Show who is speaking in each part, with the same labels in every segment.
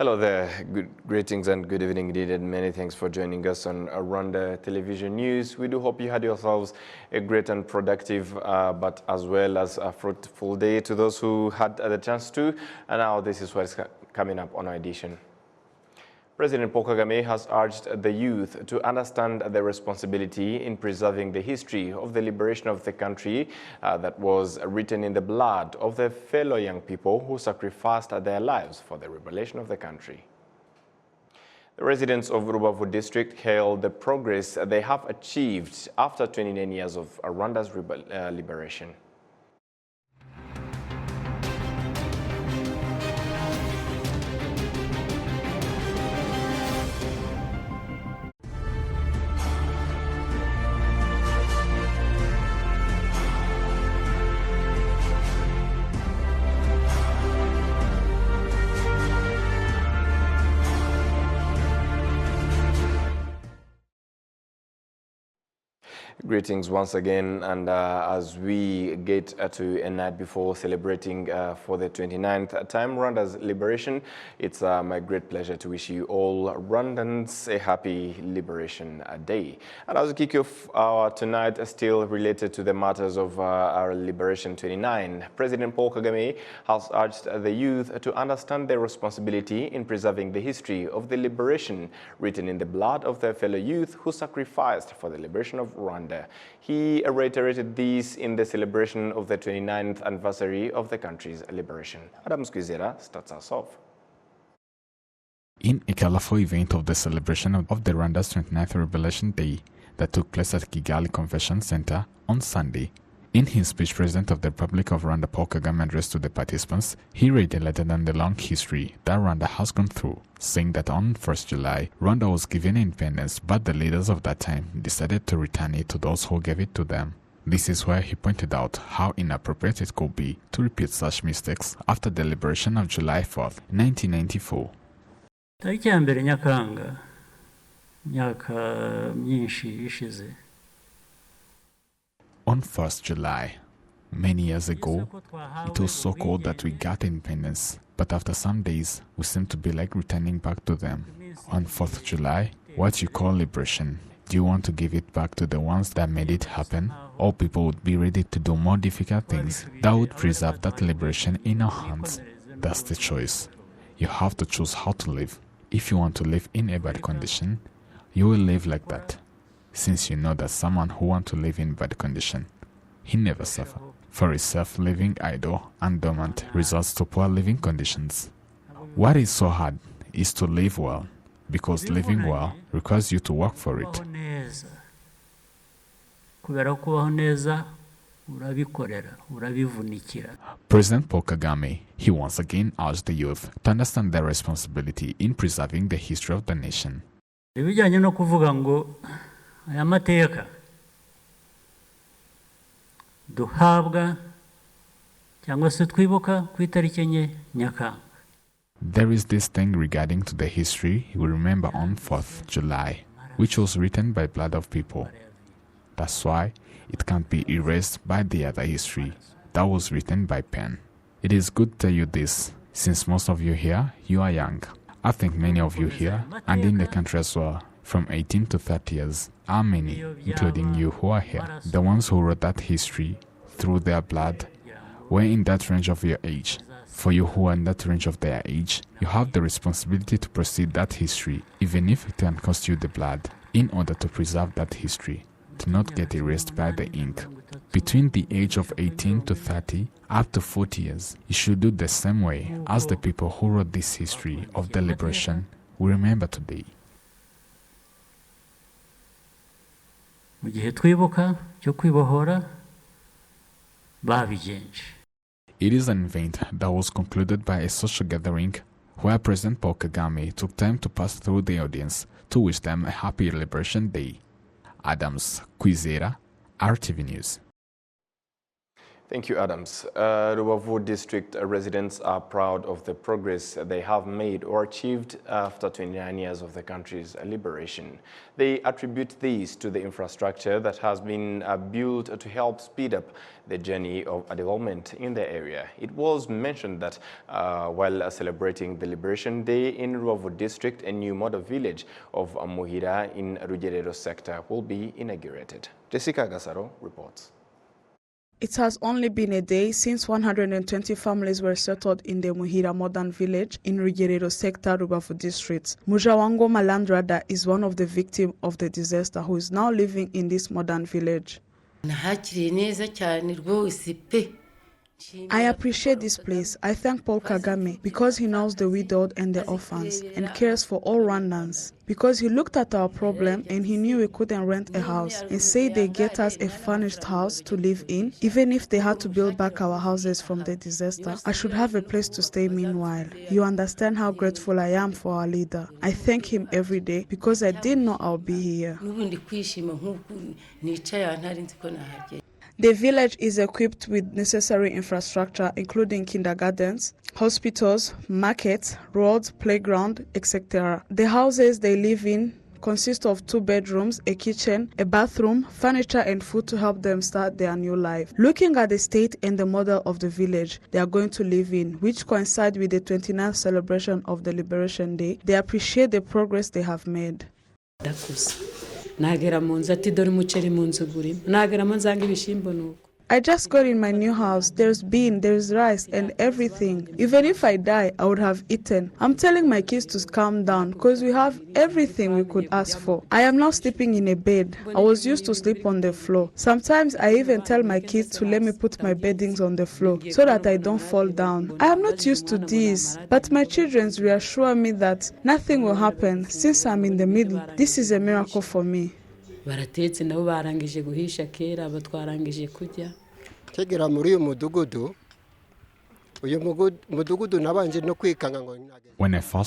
Speaker 1: Hello there, greetings and good evening indeed, and many thanks for joining us on Rwanda Television News. We do hope you had yourselves a great and productive, but as well as a fruitful day to those who had the chance to. And now this is what's coming up on our edition. President Paul Kagame has urged the youth to understand the responsibility in preserving the history of the liberation of the country that was written in the blood of the fellow young people who sacrificed their lives for the liberation of the country. The residents of Rubavu district hailed the progress they have achieved after 29 years of Rwanda's liberation. Greetings once again, and as we get to a night before celebrating for the 29th time Rwanda's liberation, it's my great pleasure to wish you all Rwandans a happy Liberation Day. And as we kick off tonight, still related to the matters of our Liberation 29, President Paul Kagame has urged the youth to understand their responsibility in preserving the history of the liberation written in the blood of their fellow youth who sacrificed for the liberation of Rwanda. He reiterated this in the celebration of the 29th anniversary of the country's liberation. Adam Squizera starts us off.
Speaker 2: In a colorful event of the celebration of the Rwanda's 29th Liberation Day that took place at Kigali Convention Center on Sunday, in his speech, President of the Republic of Rwanda Paul Kagame addressed to the participants, he reiterated on the long history that Rwanda has gone through, saying that on 1st July, Rwanda was given independence, but the leaders of that time decided to return it to those who gave it to them. This is where he pointed out how inappropriate it could be to repeat such mistakes after the liberation of July 4th, 1994.
Speaker 3: Tariki ya mbere Nyakanga, myaka myinshi ishize.
Speaker 2: On 1st July, many years ago, it was so cold that we got independence, but after some days, we seem to be like returning back to them. On 4th July, what you call liberation, do you want to give it back to the ones that made it happen? Or people would be ready to do more difficult things that would preserve that liberation in our hands? That's the choice. You have to choose how to live. If you want to live in a bad condition, you will live like that. Since you know that someone who wants to live in bad condition, he never suffers. For itself, living idle and dormant results to poor living conditions. What is so hard is to live well, because living well requires you to work for it. President Paul Kagame, he once again urged the youth to understand their responsibility in preserving the history of the nation.
Speaker 3: Aya mateka duhabwa cyangwa se twibuka ku itariki enye Nyakanga.
Speaker 2: There is this thing regarding to the history we remember on 4th July, which was written by blood of people. That's why it can't be erased by the other history that was written by pen. It is good to tell you this, since most of you here, you are young. I think many of you here, and in the country as well, from 18 to 30 years, are many, including you who are here. The ones who wrote that history through their blood were in that range of your age. For you who are in that range of their age, you have the responsibility to proceed that history, even if it can cost you the blood, in order to preserve that history, to not get erased by the ink. Between the age of 18 to 30, up to 40 years, you should do the same way as the people who wrote this history of the liberation we remember today.
Speaker 3: It
Speaker 2: is an event that was concluded by a social gathering where President Paul Kagame took time to pass through the audience to wish them a happy Liberation Day. Adams Kwizera, RTV News.
Speaker 1: Thank you, Adams. Rubavu district residents are proud of the progress they have made or achieved after 29 years of the country's liberation. They attribute this to the infrastructure that has been built to help speed up the journey of development in the area. It was mentioned that while celebrating the Liberation Day in Rubavu district, a new model village of Muhira in Rugerero sector will be inaugurated. Jessica Gasaro reports.
Speaker 4: It has only been a day since 120 families were settled in the Muhira modern village in Rugerero sector, Rubavu district. Mujawango Malandrada is one of the victims of the disaster who is now living in this modern village. I appreciate this place. I thank Paul Kagame because he knows the widowed and the orphans and cares for all Rwandans. Because he looked at our problem and he knew we couldn't rent a house and said they get us a furnished house to live in, even if they had to build back our houses from the disaster. I should have a place to stay meanwhile. You understand how grateful I am for our leader. I thank him every day because I didn't know I'll be here. The village is equipped with necessary infrastructure, including kindergartens, hospitals, markets, roads, playground, etc. The houses they live in consist of 2 bedrooms, a kitchen, a bathroom, furniture and food to help them start their new life. Looking at the state and the model of the village they are going to live in, which coincide with the 29th celebration of the Liberation Day, they appreciate the progress they have made. I just got in my new house. There's bean, there's rice and everything. Even if I die, I would have eaten. I'm telling my kids to calm down because we have everything we could ask for. I am now sleeping in a bed. I was used to sleep on the floor. Sometimes I even tell my kids to let me put my beddings on the floor so that I don't fall down. I am not used to this, but my children reassure me that nothing will happen since I'm in the middle. This is a miracle for me.
Speaker 2: When I first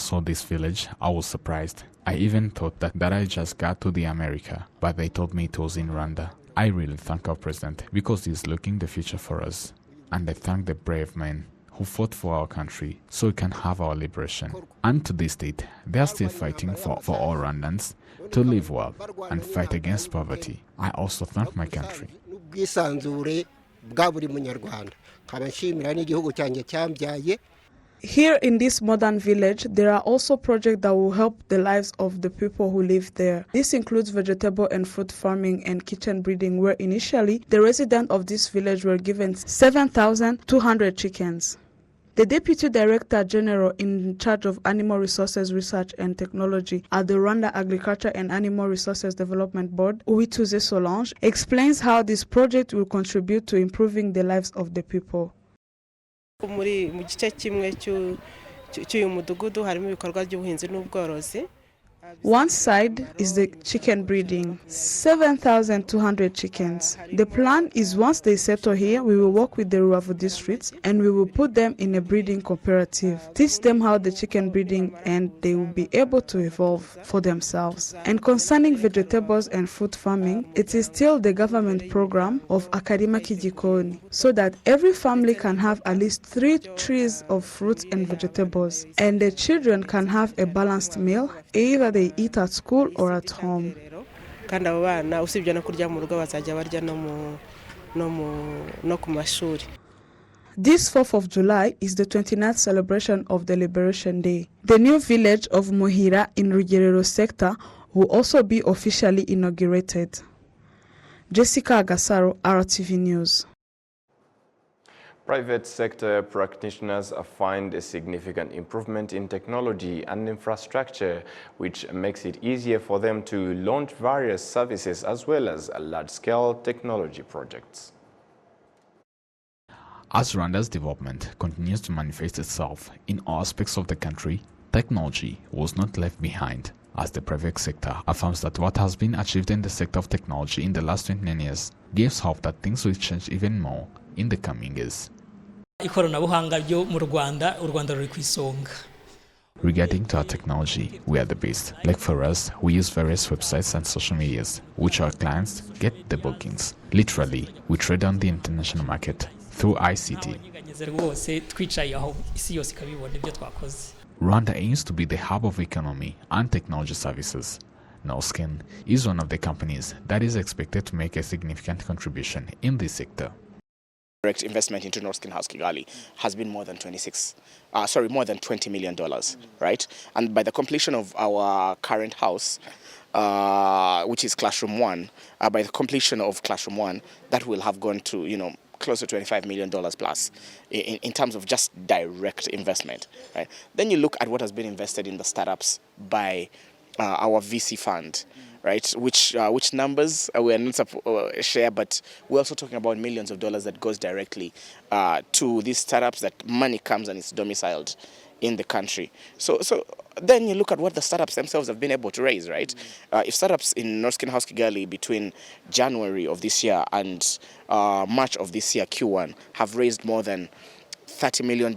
Speaker 2: saw this village, I was surprised. I even thought that I just got to the America, but they told me it was in Rwanda. I really thank our president because he's looking the future for us. And I thank the brave men who fought for our country so we can have our liberation. And to this date, they are still fighting for all Rwandans to live well and fight against poverty. I also thank my country.
Speaker 4: Here in this modern village, there are also projects that will help the lives of the people who live there. This includes vegetable and fruit farming and kitchen breeding, where initially the residents of this village were given 7,200 chickens. The Deputy Director General in charge of Animal Resources Research and Technology at the Rwanda Agriculture and Animal Resources Development Board, Uwituze Solange, explains how this project will contribute to improving the lives of the people. One side is the chicken breeding, 7,200 chickens. The plan is once they settle here, we will work with the Rubavu districts and we will put them in a breeding cooperative, teach them how the chicken breeding and they will be able to evolve for themselves. And concerning vegetables and fruit farming, it is still the government program of Akarima Kijikoni, so that every family can have at least 3 trees of fruits and vegetables, and the children can have a balanced meal, either they eat at school or at home. This 4th of July is the 29th celebration of the Liberation Day. The new village of Muhira in Rugerero sector will also be officially inaugurated. Jessica Gasaro, RwandaTV News.
Speaker 1: Private sector practitioners find a significant improvement in technology and infrastructure, which makes it easier for them to launch various services as well as large-scale technology projects.
Speaker 2: As Rwanda's development continues to manifest itself in all aspects of the country, technology was not left behind, as the private sector affirms that what has been achieved in the sector of technology in the last 29 years gives hope that things will change even more in the coming years. Regarding to our technology, we are the best. Like for us, we use various websites and social medias, which our clients get the bookings. Literally, we trade on the international market. through ICT. Rwanda aims to be the hub of economy and technology services. Norskin is one of the companies that is expected to make a significant contribution in this sector.
Speaker 5: Direct investment into Norskin House Kigali has been more than $20 million, right? And by the completion of our current house, which is Classroom 1, by the completion of Classroom 1, that will have gone to, close to $25 million plus in terms of just direct investment, right? Then you look at what has been invested in the startups by our VC fund, right? Which numbers we are not share, but we're also talking about millions of dollars that goes directly to these startups. That money comes and is domiciled in the country. So then you look at what the startups themselves have been able to raise, right? If startups in Norskin House Kigali between January of this year and March of this year, Q1, have raised more than $30 million.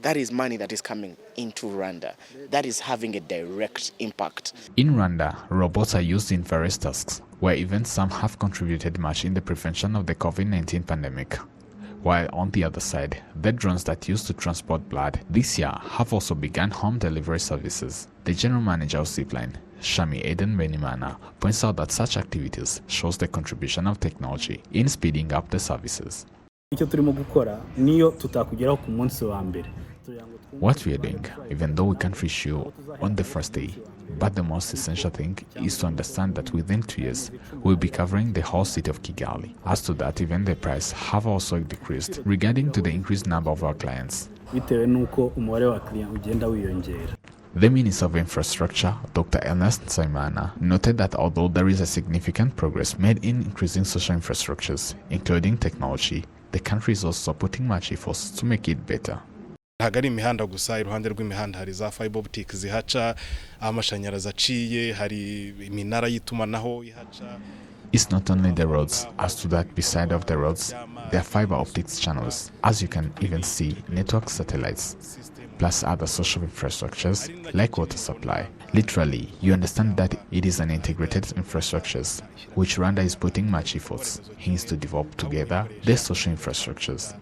Speaker 5: That is money that is coming into Rwanda. That is having a direct impact.
Speaker 2: In Rwanda, robots are used in various tasks, where even some have contributed much in the prevention of the COVID-19 pandemic. While on the other side, the drones that used to transport blood this year have also begun home delivery services. The general manager of Zipline, Shami Eden Benimana, points out that such activities shows the contribution of technology in speeding up the services. What we are doing, even though we can't reach you on the first day, but the most essential thing is to understand that within 2 years, we'll be covering the whole city of Kigali. As to that, even the price have also decreased regarding to the increased number of our clients. The Minister of Infrastructure, Dr. Ernest Nsaimana, noted that although there is a significant progress made in increasing social infrastructures, including technology, the country is also putting much efforts to make it better.
Speaker 6: Hagari imihanda gusa iruhande rw'imihanda hari za fiber optic zihaca amashanyarazi aciye hari iminara yitumanaho ihaca.
Speaker 2: It's not only the roads. As to that, beside of the roads, there are fiber optics channels, as you can even see network satellites, plus other social infrastructures like water supply. Literally, you understand that it is an integrated infrastructures, which Rwanda is putting much efforts, hence to develop together the social infrastructures.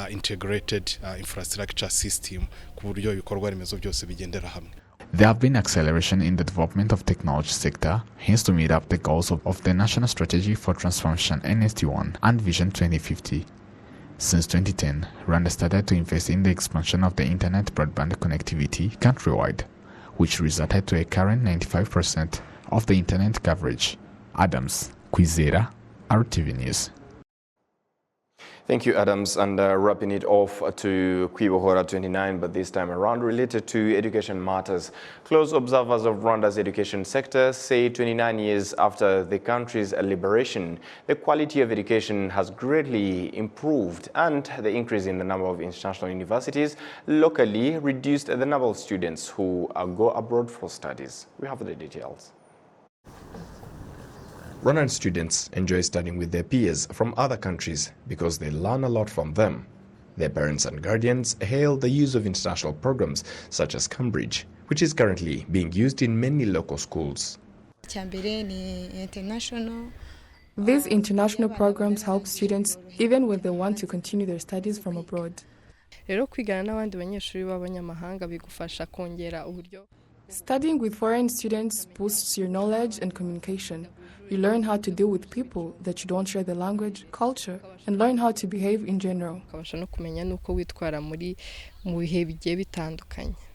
Speaker 6: Integrated infrastructure system ku buryo ibikorwa remezo byose bigendera hamwe.
Speaker 2: There have been acceleration in the development of technology sector, hence to meet up the goals of the National Strategy for Transformation NST1 and Vision 2050. Since 2010, Rwanda started to invest in the expansion of the internet broadband connectivity countrywide, which resulted to a current 95% of the internet coverage. Adams, Kwizera, RTV News.
Speaker 1: Thank you, Adams. And wrapping it off to Kwibohora 29, but this time around related to education matters. Close observers of Rwanda's education sector say 29 years after the country's liberation, the quality of education has greatly improved, and the increase in the number of international universities locally reduced the number of students who go abroad for studies. We have the details. Rwandan students enjoy studying with their peers from other countries because they learn a lot from them. Their parents and guardians hail the use of international programs such as Cambridge, which is currently being used in many local schools.
Speaker 7: These international programs help students even when they want to continue their studies from abroad. Studying with foreign students boosts your knowledge and communication. You learn how to deal with people that you don't share the language, culture, and learn how to behave in general.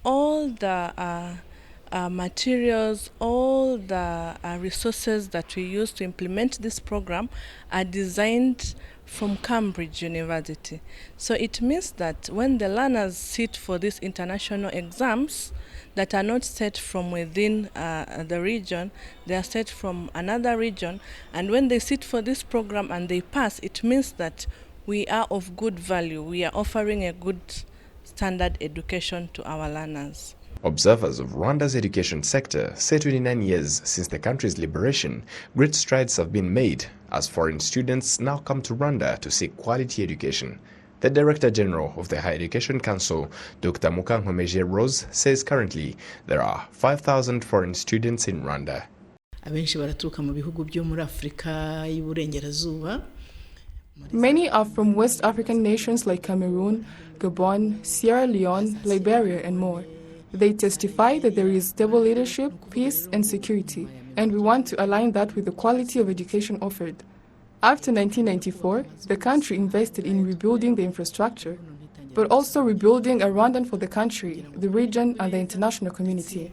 Speaker 8: All the materials, all the resources that we use to implement this program are designed from Cambridge University. So it means that when the learners sit for these international exams that are not set from within the region, they are set from another region, and when they sit for this program and they pass, it means that we are of good value. We are offering a good standard education to our learners.
Speaker 1: Observers of Rwanda's education sector say 29 years since the country's liberation, great strides have been made as foreign students now come to Rwanda to seek quality education. The Director General of the Higher Education Council, Dr. Mukankomeje Rose, says currently there are 5,000 foreign students in Rwanda.
Speaker 9: Abenshi baraturuka mu bihugu byo muri Afrika y'Iburengerazuba,
Speaker 7: Many are from West African nations like Cameroon, Gabon, Sierra Leone, Liberia, and more. They testify that there is stable leadership, peace, and security, and we want to align that with the quality of education offered. After 1994, the country invested in rebuilding the infrastructure, but also rebuilding a Rwandan for the country, the region, and the international community.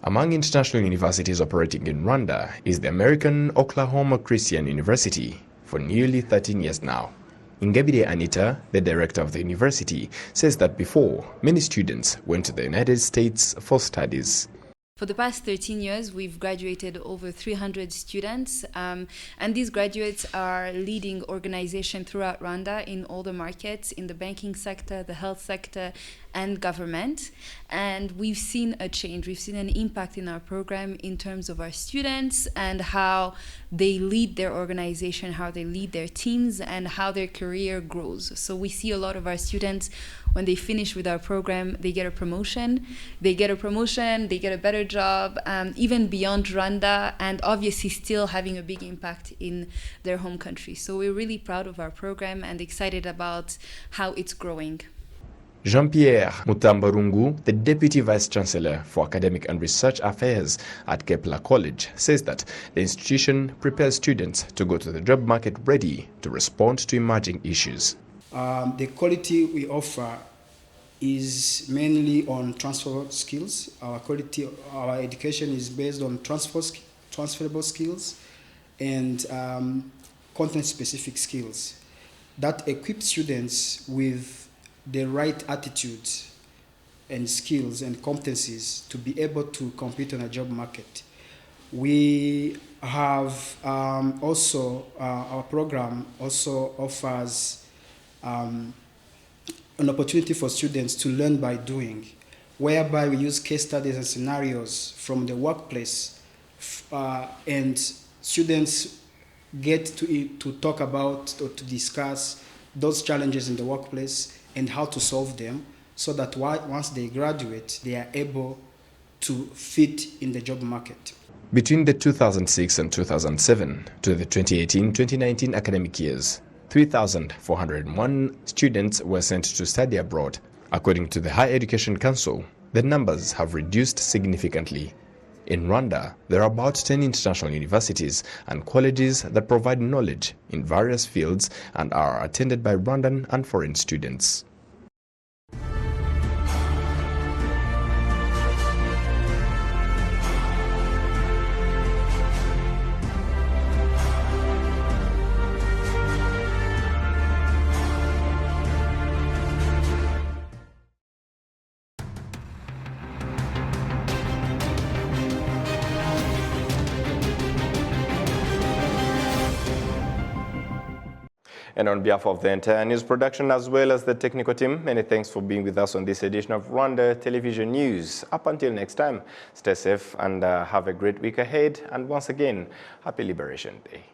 Speaker 1: Among international universities operating in Rwanda is the American Oklahoma Christian University for nearly 13 years now. Ingabire Anita, the director of the university, says that before, many students went to the United States for studies.
Speaker 9: For the past 13 years, we've graduated over 300 students, and these graduates are leading organizations throughout Rwanda in all the markets, in the banking sector, the health sector, and government. And we've seen a change. We've seen an impact in our program in terms of our students and how they lead their organization, how they lead their teams, and how their career grows. So we see a lot of our students, when they finish with our program, they get a promotion. They get a better job, even beyond Rwanda, and obviously still having a big impact in their home country. So we're really proud of our program and excited about how it's growing.
Speaker 1: Jean-Pierre Mutambarungu, the Deputy Vice-Chancellor for Academic and Research Affairs at Kepler College, says that the institution prepares students to go to the job market ready to respond to emerging issues.
Speaker 10: The quality we offer is mainly on transferable skills. Our education is based on transferable skills and content-specific skills that equip students with the right attitudes and skills and competencies to be able to compete on a job market. We have also, our program also offers an opportunity for students to learn by doing, whereby we use case studies and scenarios from the workplace, and students get to talk about or to discuss those challenges in the workplace and how to solve them, so that once they graduate, they are able to fit in the job market.
Speaker 1: Between the 2006 and 2007 to the 2018-2019 academic years, 3,401 students were sent to study abroad. According to the Higher Education Council, the numbers have reduced significantly. In Rwanda, there are about 10 international universities and colleges that provide knowledge in various fields and are attended by Rwandan and foreign students. And on behalf of the entire news production as well as the technical team, many thanks for being with us on this edition of Rwanda Television News. Up until next time, stay safe and have a great week ahead. And once again, happy Liberation Day.